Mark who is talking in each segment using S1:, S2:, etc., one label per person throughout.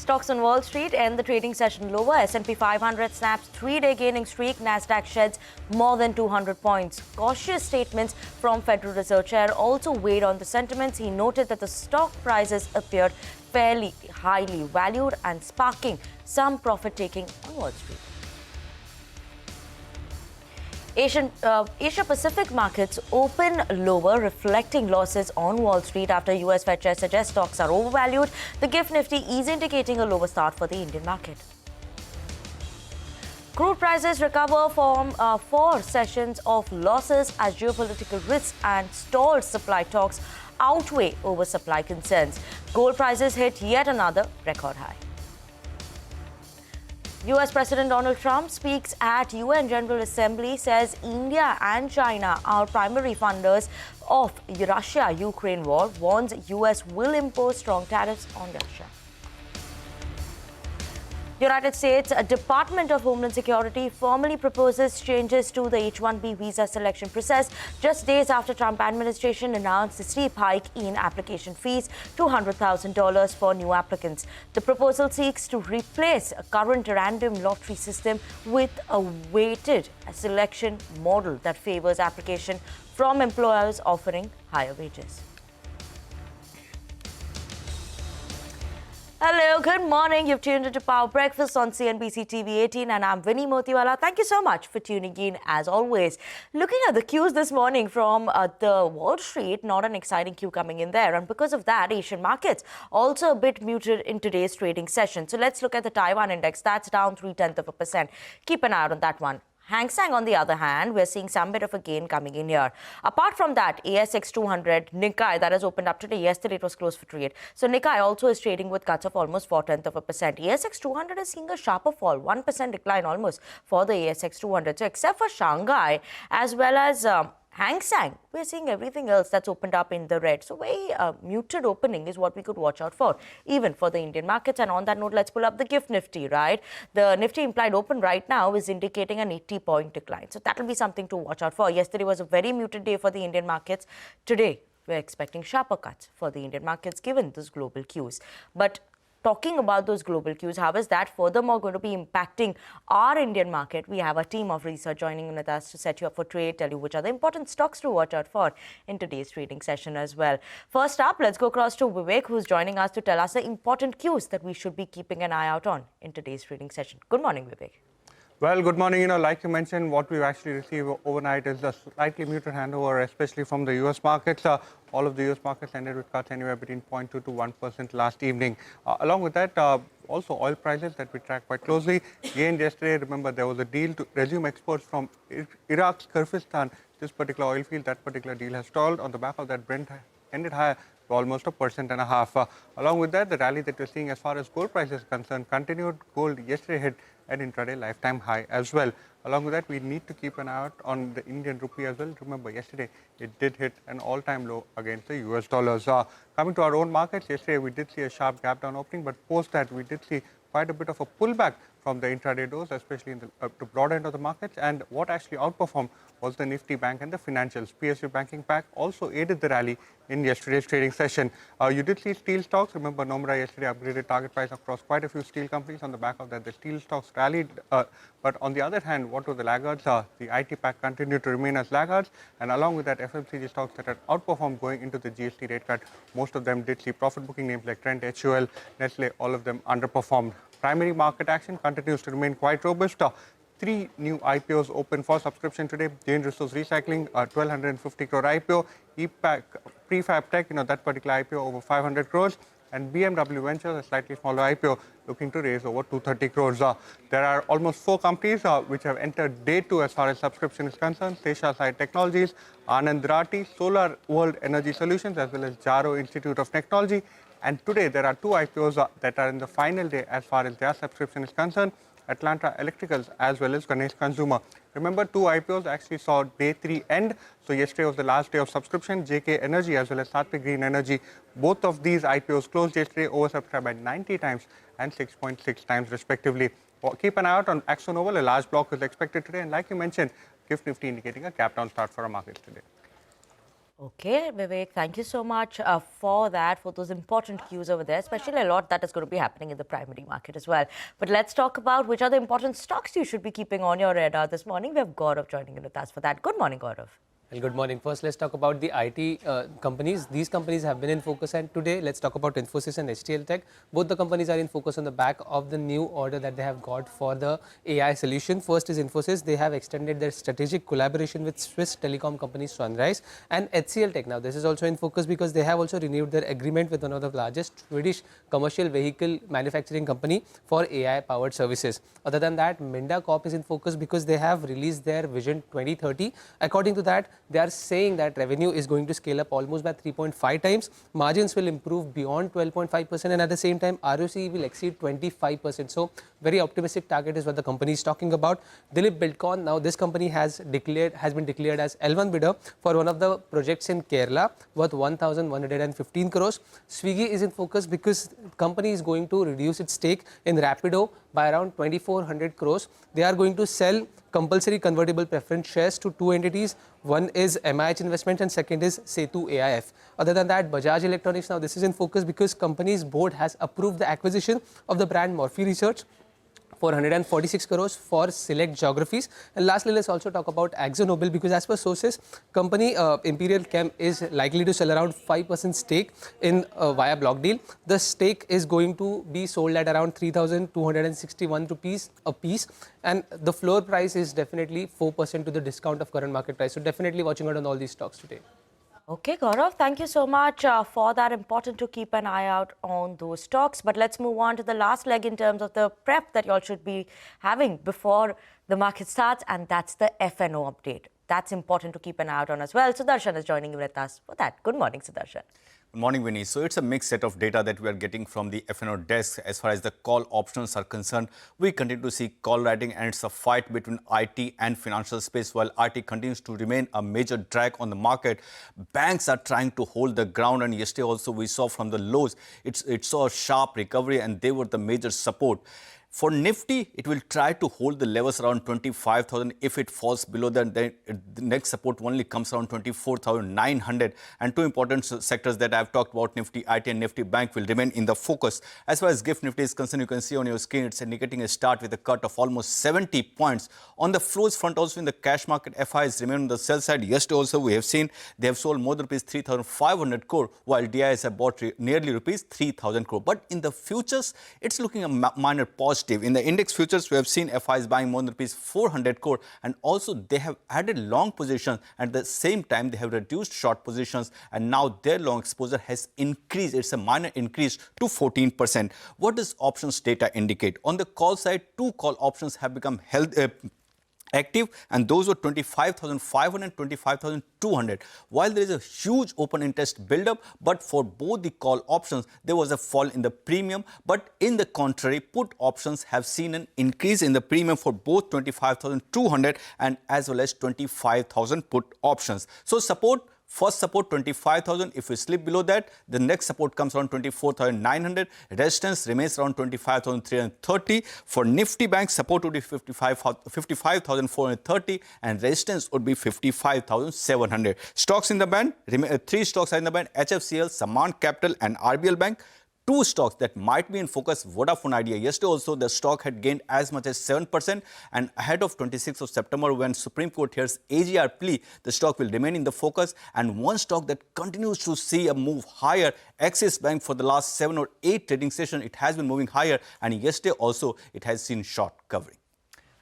S1: Stocks on Wall Street end the trading session lower. S&P 500 snaps three-day gaining streak. Nasdaq sheds more than 200 points. Cautious statements from Federal Reserve Chair also weighed on the sentiments. He noted that the stock prices appeared fairly highly valued and sparking some profit-taking on Wall Street. Asia-Pacific markets open lower, reflecting losses on Wall Street after US Fed Chair suggests stocks are overvalued. The GIFT Nifty is indicating a lower start for the Indian market. Crude prices recover from 4 sessions of losses as geopolitical risks and stalled supply talks outweigh oversupply concerns. Gold prices hit yet another record high. US President Donald Trump speaks at UN General Assembly, says India and China are primary funders of Russia-Ukraine war, warns US will impose strong tariffs on Russia. United States Department of Homeland Security formally proposes changes to the H-1B visa selection process just days after Trump administration announced a steep hike in application fees to $100,000 for new applicants. The proposal seeks to replace a current random lottery system with a weighted selection model that favors application from employers offering higher wages. Hello, good morning. You've tuned into Power Breakfast on CNBC TV 18 and I'm Vinny Motiwala. Thank you so much for tuning in as always. Looking at the cues this morning from the Wall Street, not an exciting cue coming in there. And because of that, Asian markets also a bit muted in today's trading session. So let's look at the Taiwan index. That's down 0.3%. Keep an eye out on that one. Hang Seng, on the other hand, we're seeing some bit of a gain coming in here. Apart from that, ASX 200, Nikkei, that has opened up today. Yesterday, it was closed for trade. So Nikkei also is trading with cuts of almost 0.4%. ASX 200 is seeing a sharper fall, 1% decline almost for the ASX 200. So except for Shanghai, as well as Hang Seng, we're seeing everything else that's opened up in the red. So very muted opening is what we could watch out for, even for the Indian markets. And on that note, let's pull up the GIFT Nifty, right? The Nifty implied open right now is indicating an 80-point decline. So that'll be something to watch out for. Yesterday was a very muted day for the Indian markets. Today, we're expecting sharper cuts for the Indian markets given those global cues. But talking about those global cues, how is that furthermore going to be impacting our Indian market? We have a team of research joining with us to set you up for trade, tell you which are the important stocks to watch out for in today's trading session as well. First up, let's go across to Vivek, who's joining us to tell us the important cues that we should be keeping an eye out on in today's trading session. Good morning, Vivek.
S2: Well, good morning. Like you mentioned, what we've actually received overnight is a slightly muted handover, especially from the U.S. markets. All of the U.S. markets ended with cuts anywhere between 0.2 to 1% last evening. Along with that, also oil prices that we track quite closely. Gained yesterday, remember, there was a deal to resume exports from Iraq's Kurdistan. This particular oil field, that particular deal has stalled. On the back of that, Brent ended higher to almost 1.5%. Along with that, the rally that we're seeing as far as gold prices is concerned continued. Gold yesterday hit an intraday lifetime high as well. Along with that, we need to keep an eye out on the Indian rupee as well. Remember, yesterday it did hit an all-time low against the US dollars. Coming to our own markets, yesterday we did see a sharp gap down opening, but post that we did see quite a bit of a pullback from the intraday lows, especially in the broad end of the markets. And what actually outperformed was the Nifty Bank and the financials. PSU Banking Pack also aided the rally in yesterday's trading session. You did see steel stocks. Remember, Nomura yesterday upgraded target price across quite a few steel companies. On the back of that, the steel stocks rallied. But on the other hand, what were the laggards? The IT pack continued to remain as laggards. And along with that, FMCG stocks that had outperformed going into the GST rate cut, most of them did see profit booking names like Trent, HUL, Nestle, all of them underperformed. Primary market action continues to remain quite robust. 3 new IPOs open for subscription today. Jain Resource Recycling, 1,250 crore IPO. EPAC, Prefab Tech, that particular IPO over 500 crores. And BMW Ventures, a slightly smaller IPO, looking to raise over 230 crores. There are almost 4 companies which have entered day 2 as far as subscription is concerned. Sesha Sai Technologies, Anand Rathi, Solar World Energy Solutions, as well as Jaro Institute of Technology. And today, there are 2 IPOs that are in the final day as far as their subscription is concerned. Atlanta Electricals as well as Ganesh Consumer. Remember, 2 IPOs actually saw day 3 end. So yesterday was the last day of subscription. JK Energy as well as Satvik Green Energy. Both of these IPOs closed yesterday, oversubscribed by 90 times and 6.6 times respectively. Keep an eye out on AkzoNobel. A large block is expected today. And like you mentioned, GIFT Nifty indicating a gap down start for our markets today.
S1: Okay, Vivek, thank you so much for that, for those important cues over there, especially a lot that is going to be happening in the primary market as well. But let's talk about which are the important stocks you should be keeping on your radar this morning. We have Gaurav joining in with us for that. Good morning, Gaurav.
S3: Well, good morning. First, let's talk about the IT companies. These companies have been in focus, and today let's talk about Infosys and HCL Tech. Both the companies are in focus on the back of the new order that they have got for the AI solution. First is Infosys. They have extended their strategic collaboration with Swiss telecom company Sunrise and HCL Tech. Now, this is also in focus because they have also renewed their agreement with one of the largest Swedish commercial vehicle manufacturing company for AI-powered services. Other than that, Minda Corp is in focus because they have released their Vision 2030. According to that, they are saying that revenue is going to scale up almost by 3.5 times. Margins will improve beyond 12.5%, and at the same time, ROCE will exceed 25%. So, very optimistic target is what the company is talking about. Dilip Buildcon, now this company has been declared as L1 bidder for one of the projects in Kerala worth 1,115 crores. Swiggy is in focus because the company is going to reduce its stake in Rapido by around 2,400 crores. They are going to sell compulsory convertible preference shares to two entities. One is MIH Investments and second is Setu AIF. Other than that, Bajaj Electronics, now this is in focus because company's board has approved the acquisition of the brand Morphe Research for 146 crores for select geographies. And lastly, let's also talk about AkzoNobel because as per sources, company Imperial Chem is likely to sell around 5% stake in via block deal. The stake is going to be sold at around 3,261 rupees a piece, and the floor price is definitely 4% to the discount of current market price. So definitely watching out on all these stocks today.
S1: Okay, Gaurav, thank you so much for that. Important to keep an eye out on those stocks. But let's move on to the last leg in terms of the prep that you all should be having before the market starts, and that's the FNO update. That's important to keep an eye out on as well. Sudarshan is joining with us for that. Good morning, Sudarshan.
S4: Good morning, Vinny. So it's a mixed set of data that we are getting from the FNO desk. As far as the call options are concerned, we continue to see call writing, and it's a fight between IT and financial space. While IT continues to remain a major drag on the market, banks are trying to hold the ground, and yesterday also we saw from the lows, it saw a sharp recovery and they were the major support. For Nifty, it will try to hold the levels around 25,000. If it falls below that, then the next support only comes around 24,900. And two important sectors that I've talked about, Nifty IT and Nifty Bank, will remain in the focus. As far as GIFT Nifty is concerned, you can see on your screen, it's indicating a start with a cut of almost 70 points. On the flows front, also in the cash market, FIs remain on the sell side. Yesterday also, we have seen they have sold more than rupees 3,500 crore, while DIs have bought nearly rupees 3,000 crore. But in the futures, it's looking a minor pause. In the index futures, we have seen FIs buying more than rupees 400 crore, and also they have added long positions. At the same time, they have reduced short positions, and now their long exposure has increased. It's a minor increase to 14%. What does options data indicate? On the call side, two call options have become active, and those were 25,500 and 25,200. While there is a huge open interest build-up, but for both the call options, there was a fall in the premium. But in the contrary, put options have seen an increase in the premium for both 25,200 and as well as 25,000 put options. So support. First support 25,000. If we slip below that, the next support comes around 24,900. Resistance remains around 25,330. For Nifty Bank, support would be 55,430 and resistance would be 55,700. Stocks in the band, three stocks are in the band: HFCL, Saman Capital and RBL Bank. Two stocks that might be in focus, Vodafone Idea. Yesterday also, the stock had gained as much as 7%, and ahead of 26th of September, when Supreme Court hears AGR plea, the stock will remain in the focus. And one stock that continues to see a move higher, Axis Bank, for the last 7 or 8 trading sessions, it has been moving higher, and yesterday also, it has seen short covering.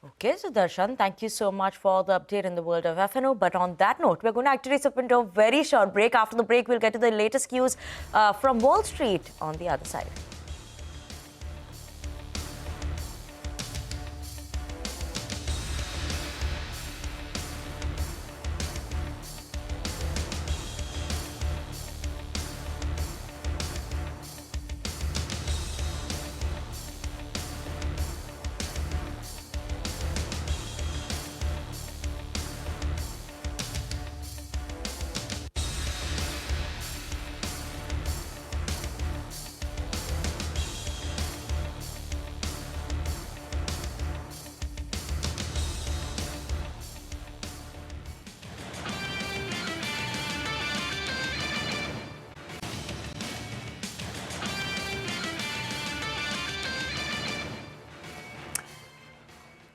S1: Okay, Sudarshan, thank you so much for the update in the world of FNO. But on that note, we're going to actually step into a very short break. After the break, we'll get to the latest cues from Wall Street on the other side.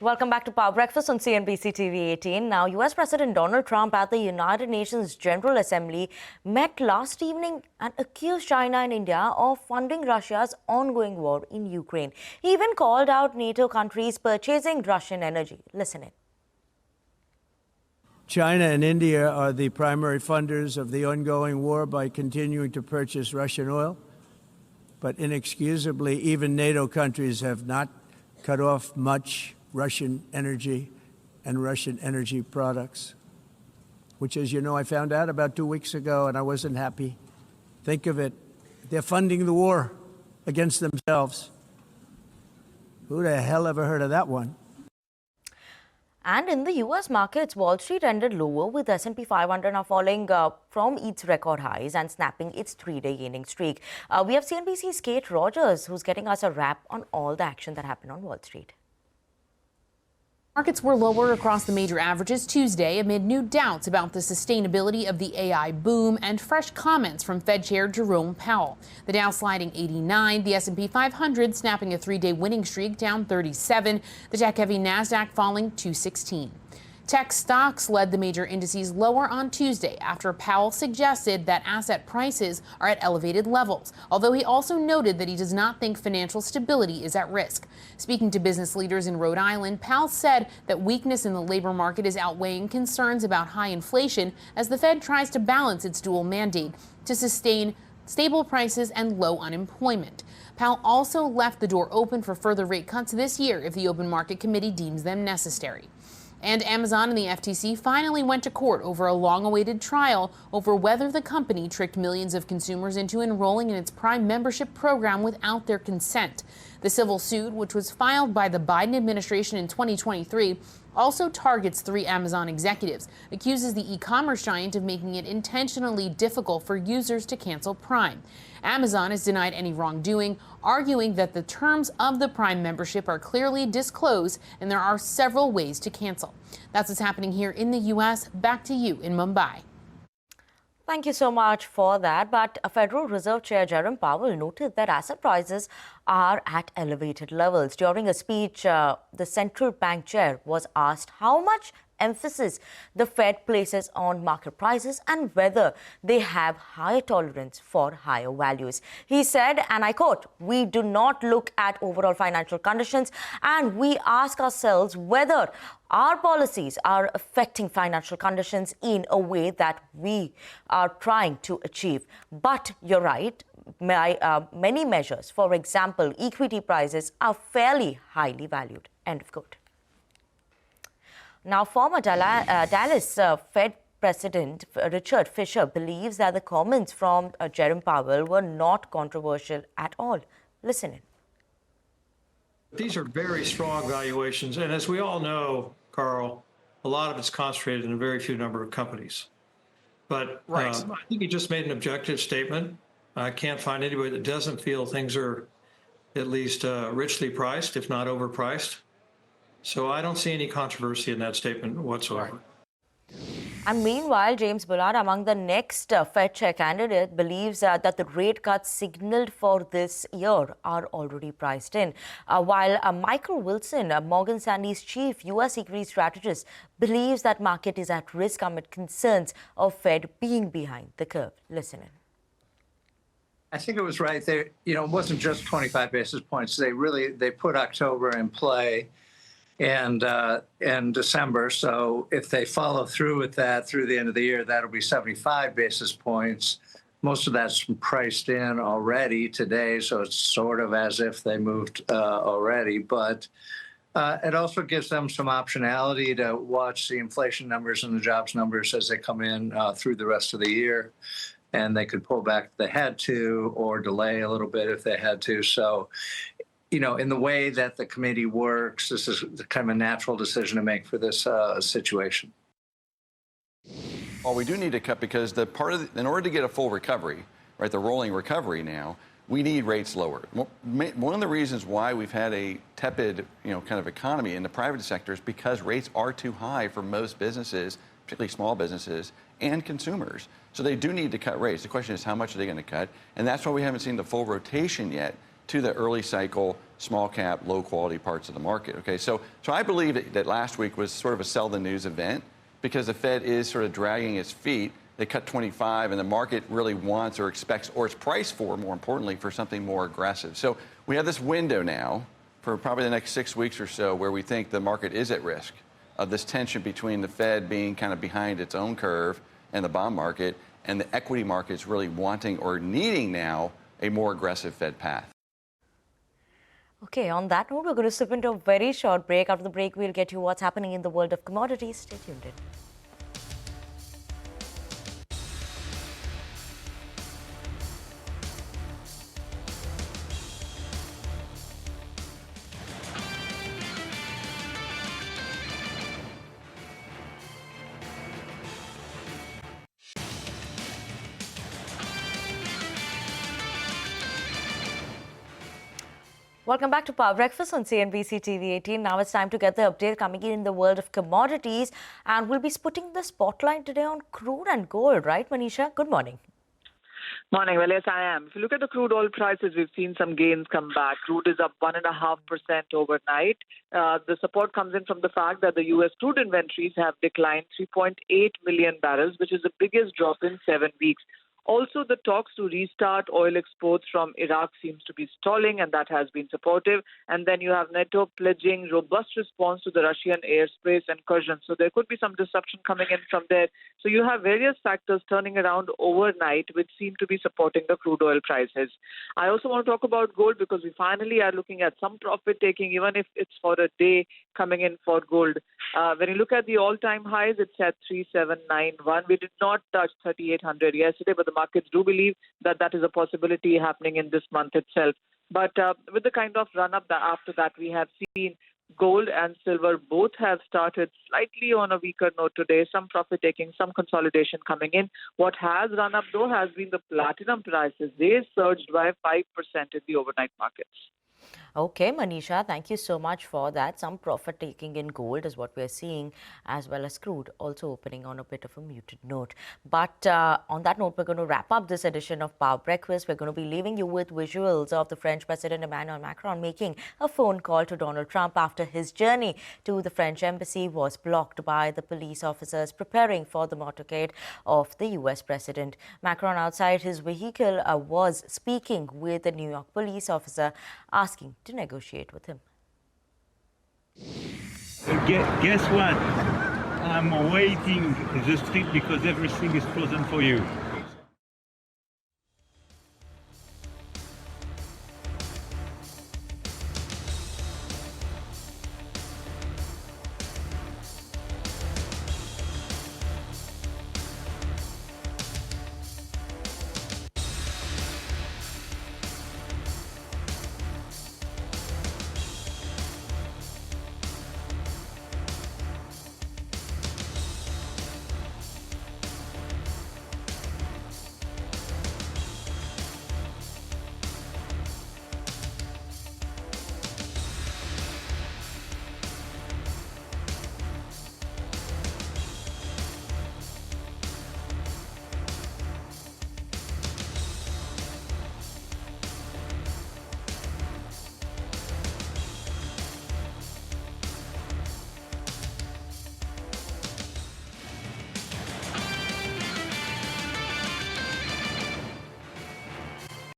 S1: Welcome back to Power Breakfast on CNBC TV 18. Now, US President Donald Trump at the United Nations General Assembly met last evening and accused China and India of funding Russia's ongoing war in Ukraine. He even called out NATO countries purchasing Russian energy. Listen in.
S5: China and India are the primary funders of the ongoing war by continuing to purchase Russian oil. But inexcusably, even NATO countries have not cut off much Russian energy and Russian energy products, which, as you know, I found out about 2 weeks ago, and I wasn't happy. Think of it. They're funding the war against themselves. Who the hell ever heard of that one?
S1: And in the US markets, Wall Street ended lower with S&P 500 now falling from its record highs and snapping its 3-day gaining streak. We have CNBC's Kate Rogers, who's getting us a wrap on all the action that happened on Wall Street.
S6: Markets were lower across the major averages Tuesday amid new doubts about the sustainability of the AI boom and fresh comments from Fed Chair Jerome Powell. The Dow sliding 89, the S&P 500 snapping a 3-day winning streak down 37, the tech-heavy Nasdaq falling 216. Tech stocks led the major indices lower on Tuesday after Powell suggested that asset prices are at elevated levels, although he also noted that he does not think financial stability is at risk. Speaking to business leaders in Rhode Island, Powell said that weakness in the labor market is outweighing concerns about high inflation as the Fed tries to balance its dual mandate to sustain stable prices and low unemployment. Powell also left the door open for further rate cuts this year if the Open Market Committee deems them necessary. And Amazon and the FTC finally went to court over a long-awaited trial over whether the company tricked millions of consumers into enrolling in its Prime membership program without their consent. The civil suit, which was filed by the Biden administration in 2023, also targets 3 Amazon executives, accuses the e-commerce giant of making it intentionally difficult for users to cancel Prime. Amazon has denied any wrongdoing, arguing that the terms of the Prime membership are clearly disclosed and there are several ways to cancel. That's what's happening here in the U.S. Back to you in Mumbai.
S1: Thank you so much for that. But Federal Reserve Chair Jerome Powell noted that asset prices are at elevated levels. During a speech, the central bank chair was asked how much emphasis the Fed places on market prices and whether they have higher tolerance for higher values. He said, and I quote, "We do not look at overall financial conditions and we ask ourselves whether our policies are affecting financial conditions in a way that we are trying to achieve. But you're right, many measures, for example, equity prices, are fairly highly valued." End of quote. Now, former Dallas Fed President Richard Fisher believes that the comments from Jerome Powell were not controversial at all. Listen in.
S7: These are very strong valuations. And as we all know, Carl, a lot of it's concentrated in a very few number of companies. But I think he just made an objective statement. I can't find anybody that doesn't feel things are at least richly priced, if not overpriced. So I don't see any controversy in that statement whatsoever.
S1: And meanwhile, James Bullard, among the next Fed chair candidate, believes that the rate cuts signaled for this year are already priced in. While Michael Wilson, Morgan Stanley's chief U.S. equity strategist, believes that market is at risk amid concerns of Fed being behind the curve. Listen in.
S8: I think it was right there. You know, it wasn't just 25 basis points. They put October in play and December. So if they follow through with that through the end of the year, that'll be 75 basis points. Most of that's priced in already today, so it's sort of as if they moved already. But it also gives them some optionality to watch the inflation numbers and the jobs numbers as they come in through the rest of the year. And they could pull back if they had to or delay a little bit if they had to. So, you know, in the way that the committee works, this is kind of a natural decision to make for this situation.
S9: Well, we do need to cut because in order to get a full recovery, right, the rolling recovery now, we need rates lower. One of the reasons why we've had a tepid, kind of economy in the private sector is because rates are too high for most businesses, particularly small businesses and consumers. So they do need to cut rates. The question is, how much are they going to cut? And that's why we haven't seen the full rotation yet to the early cycle small cap, low quality parts of the market. Okay, so I believe that last week was sort of a sell the news event because the Fed is sort of dragging its feet. They cut 25, and the market really wants or expects, or it's priced for, more importantly, for something more aggressive. So we have this window now for probably the next 6 weeks or so where we think the market is at risk of this tension between the Fed being kind of behind its own curve and the bond market, and the equity markets really wanting or needing now a more aggressive Fed path.
S1: Okay, on that note, we're going to slip into a very short break. After the break, we'll get you what's happening in the world of commodities. Stay tuned in. Welcome back to Power Breakfast on CNBC TV 18. Now it's time to get the update coming in the world of commodities. And we'll be putting the spotlight today on crude and gold, right, Manisha? Good morning.
S10: Morning. Well, yes, I am. If you look at the crude oil prices, we've seen some gains come back. Crude is up 1.5% overnight. The support comes in from the fact that the U.S. crude inventories have declined 3.8 million barrels, which is the biggest drop in 7 weeks. Also, the talks to restart oil exports from Iraq seems to be stalling, and that has been supportive. And then you have NATO pledging robust response to the Russian airspace incursion. So there could be some disruption coming in from there. So you have various factors turning around overnight, which seem to be supporting the crude oil prices. I also want to talk about gold because we finally are looking at some profit taking, even if it's for a day coming in for gold. When you look at the all-time highs, it's at 3791. We did not touch 3800 yesterday, but the markets do believe that that is a possibility happening in this month itself. But with the kind of run-up that after that we have seen, gold and silver both have started slightly on a weaker note today, some profit-taking, some consolidation coming in. What has run up, though, has been the platinum prices. They surged by 5% in the overnight markets.
S1: Okay, Manisha, thank you so much for that. Some profit taking in gold is what we're seeing, as well as crude also opening on a bit of a muted note. But on that note, we're going to wrap up this edition of Power Breakfast. We're going to be leaving you with visuals of the French President Emmanuel Macron making a phone call to Donald Trump after his journey to the French embassy was blocked by the police officers preparing for the motorcade of the US president. Macron, outside his vehicle, was speaking with a New York police officer, asking to negotiate with him.
S11: Guess what? I'm waiting the street because everything is frozen for you.